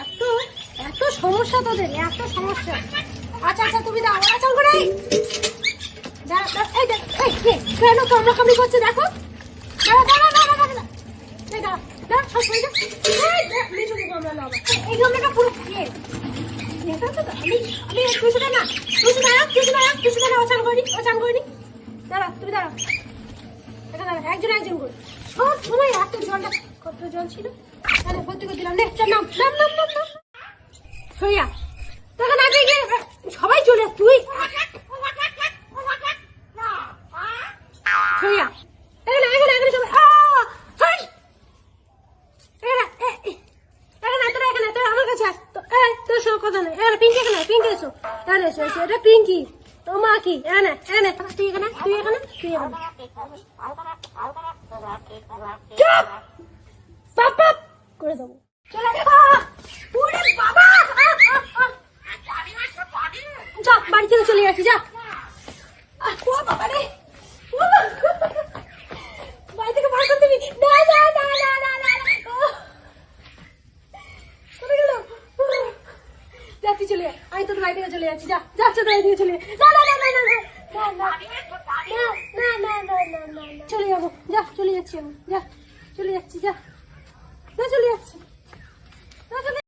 এত এত সমস্যা তোদের, এত সমস্যা। আচ্ছা আচ্ছা তুমি দাও, আচল করে কেন কামড়াকামড়ি করছে দেখো। এই গামলাটা পুরো একজন একজন করে সব সময় এত জলটা, কত জল ছিল ভর্তি করে দিলাম। তখন আগে গিয়ে সবাই চলে তুই কথা নেই। পিঙ্কি এখানে, পিঙ্কি এসো, এসো এসো, এটা পিঙ্কি তো মা কি এখানে এখানে, তুই এখানে, তুই এখানে, তুই এখানে। পাপ পাপ করে দেবো। চলে বাবা, যা বাড়ি থেকে চলে যাচ্ছি, যা। বাবা রে, বাড়ি থেকে বার করতে দিবি না, না না না না না, যাচ্ছি চলে যা, আমি তোর বাড়ি থেকে চলে যাচ্ছি, যা যাচ্ছে বাড়ি থেকে চলে না না না না না না না না না না না না, চলে যাবো, যা চলে যাচ্ছি আমি, যা।